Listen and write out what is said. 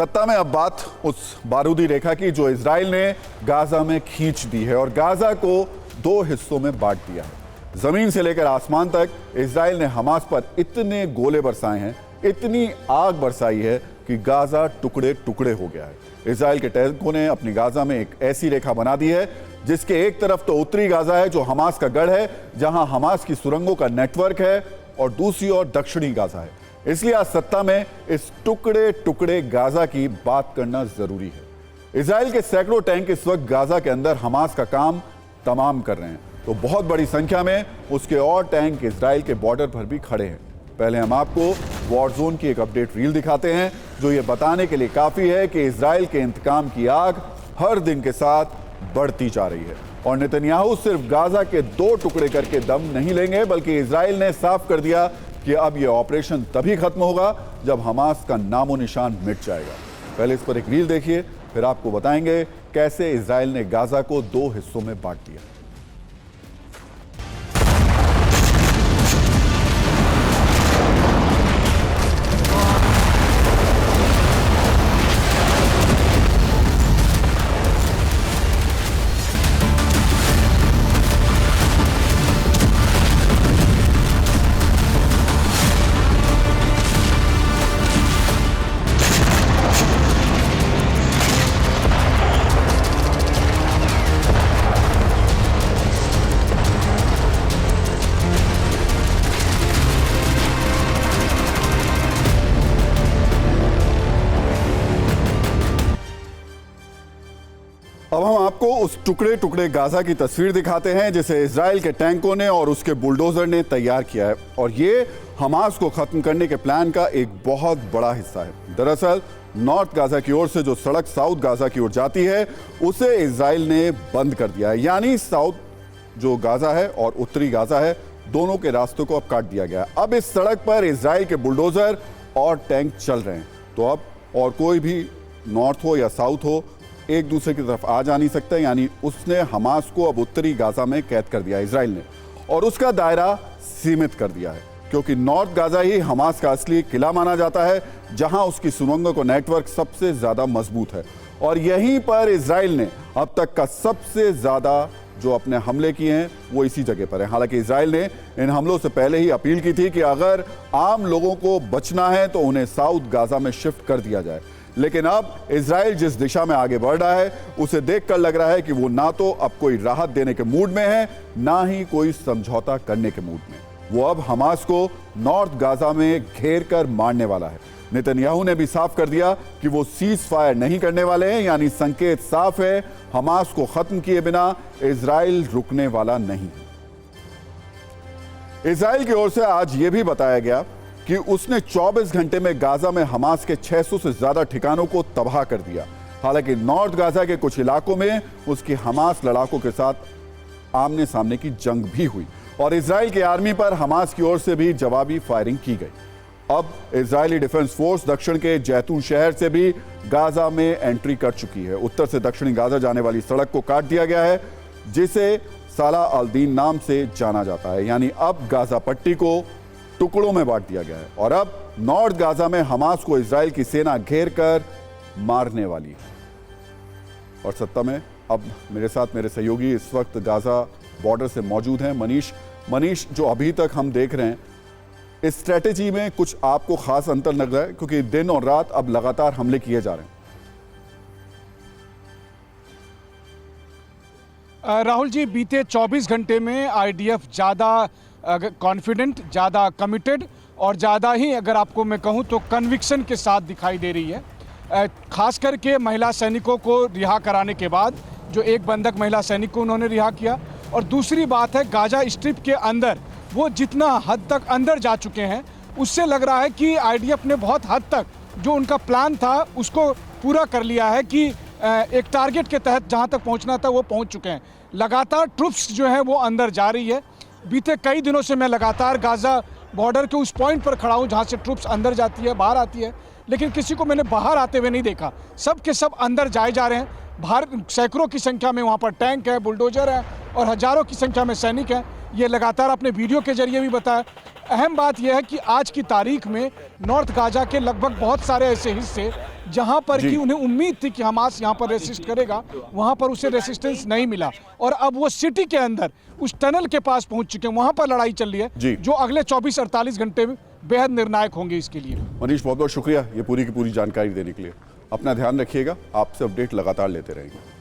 सत्ता में अब बात उस बारूदी रेखा की जो इजराइल ने गाजा में खींच दी है और गाजा को दो हिस्सों में बांट दिया है। जमीन से लेकर आसमान तक इजराइल ने हमास पर इतने गोले बरसाए हैं, इतनी आग बरसाई है कि गाजा टुकड़े टुकड़े हो गया है। इजराइल के टैंकों ने अपनी गाजा में एक ऐसी रेखा बना दी है जिसके एक तरफ तो उत्तरी गाजा है जो हमास का गढ़ है, जहां हमास की सुरंगों का नेटवर्क है, और दूसरी ओर दक्षिणी गाजा है। इसलिए आज सत्ता में इस टुकड़े टुकड़े गाजा की बात करना जरूरी है। इजराइल के सैकड़ों टैंक इस वक्त गाजा के अंदर हमास का काम तमाम कर रहे हैं, तो बहुत बड़ी संख्या में उसके और टैंक इजराइल के बॉर्डर पर भी खड़े हैं। पहले हम आपको वॉर जोन की एक अपडेट रील दिखाते हैं जो ये बताने के लिए काफी है कि इजराइल के इंतकाम की आग हर दिन के साथ बढ़ती जा रही है और नेतन्याहू सिर्फ गाजा के दो टुकड़े करके दम नहीं लेंगे, बल्कि इजराइल ने साफ कर दिया कि अब यह ऑपरेशन तभी खत्म होगा जब हमास का नामो निशान मिट जाएगा। पहले इस पर एक रील देखिए, फिर आपको बताएंगे कैसे इजराइल ने गाजा को दो हिस्सों में बांट दिया। अब हम आपको उस टुकड़े टुकड़े गाजा की तस्वीर दिखाते हैं जिसे इजराइल के टैंकों ने और उसके बुलडोजर ने तैयार किया है, और ये हमास को खत्म करने के प्लान का एक बहुत बड़ा हिस्सा है। दरअसल नॉर्थ गाजा की ओर से जो सड़क साउथ गाजा की ओर जाती है उसे इजराइल ने बंद कर दिया है, यानी साउथ जो गाजा है और उत्तरी गाजा है दोनों के रास्तों को अब काट दिया गया है। अब इस सड़क पर इजराइल के बुलडोजर और टैंक चल रहे हैं, तो अब और कोई भी नॉर्थ हो या साउथ हो एक दूसरे की तरफ आ जा नहीं सकता, यानी उसने हमास को अब उत्तरी गाजा में कैद कर दिया इजराइल ने, और उसका दायरा सीमित कर दिया है क्योंकि नॉर्थ गाजा ही हमास का असली किला माना जाता है, जहां उसकी सुरंगों का नेटवर्क सबसे ज्यादा मजबूत है, और यहीं पर इजराइल ने अब तक का सबसे ज्यादा जो अपने हमले किए हैं वो इसी जगह पर है। हालांकि इजराइल ने इन हमलों से पहले ही अपील की थी कि अगर आम लोगों को बचना है तो उन्हें साउथ गाजा में शिफ्ट कर दिया जाए, लेकिन अब इजराइल जिस दिशा में आगे बढ़ रहा है उसे देखकर लग रहा है कि वो ना तो अब कोई राहत देने के मूड में है, ना ही कोई समझौता करने के मूड में। वो अब हमास को नॉर्थ गाजा में घेर कर मारने वाला है। नेतन्याहू ने भी साफ कर दिया कि वो सीज फायर नहीं करने वाले हैं, यानी संकेत साफ है, हमास को खत्म किए बिना इजराइल रुकने वाला नहीं। इजराइल की ओर से आज यह भी बताया गया कि उसने 24 घंटे में गाजा में हमास के 600 से ज्यादा ठिकानों को तबाह कर दिया। हालांकि नॉर्थ गाजा के कुछ इलाकों में उसकी हमास लड़ाकों के साथ आमने सामने की जंग भी हुई और इजराइल की आर्मी पर हमास की ओर से भी जवाबी फायरिंग की गई। अब इजरायली डिफेंस फोर्स दक्षिण के जैतून शहर से भी गाजा में एंट्री कर चुकी है। उत्तर से दक्षिणी गाजा जाने वाली सड़क को काट दिया गया है जिसे साला अल दीन नाम से जाना जाता है, यानी अब गाजा पट्टी को टुकड़ों में बांट दिया गया है और अब नॉर्थ गाजा में हमास को इजराइल की सेना घेर कर मारने वाली है। और सत्ता में अब मेरे साथ मेरे सहयोगी इस वक्त गाजा बॉर्डर से मौजूद हैं। मनीष, जो अभी तक हम देख रहे हैं इस स्ट्रेटेजी में कुछ आपको खास अंतर लग रहा है क्योंकि दिन और रात अब लगातार हमले किए जा रहे हैं? राहुल जी, बीते 24 घंटे में आईडीएफ ज़्यादा कॉन्फिडेंट, ज़्यादा कमिटेड और ज़्यादा ही, अगर आपको मैं कहूँ तो कन्विक्शन के साथ दिखाई दे रही है। खास करके महिला सैनिकों को रिहा कराने के बाद, जो एक बंधक महिला सैनिक को उन्होंने रिहा किया, और दूसरी बात है गाजा स्ट्रिप के अंदर वो जितना हद तक अंदर जा चुके हैं उससे लग रहा है कि आईडीएफ ने बहुत हद तक जो उनका प्लान था उसको पूरा कर लिया है कि एक टारगेट के तहत जहां तक पहुंचना था वो पहुंच चुके हैं। लगातार ट्रुप्स जो है वो अंदर जा रही है। बीते कई दिनों से मैं लगातार गाजा बॉर्डर के उस पॉइंट पर खड़ा हूं जहां से ट्रुप्स अंदर जाती है, बाहर आती है, लेकिन किसी को मैंने बाहर आते हुए नहीं देखा। सब के सब अंदर जाए जा रहे हैं। बाहर सैकड़ों की संख्या में वहां पर टैंक है, बुलडोजर है और हजारों की संख्या में सैनिक हैं। ये लगातार अपने वीडियो के जरिए भी बताया। अहम बात यह है कि आज की तारीख में नॉर्थ गाजा के लगभग बहुत सारे ऐसे हिस्से जहां पर जी। कि उन्हें उम्मीद थी कि हमास यहां पर रेसिस्ट करेगा, वहां पर उसे रेसिस्टेंस नहीं मिला और अब वो सिटी के अंदर उस टनल के पास पहुंच चुके हैं, वहां पर लड़ाई चल रही जी। है जो अगले 24-48 घंटे में बेहद निर्णायक होंगे इसके लिए। मनीष, बहुत बहुत शुक्रिया ये पूरी की पूरी जानकारी देने के लिए। अपना ध्यान रखिएगा, आपसे अपडेट लगातार लेते रहेंगे।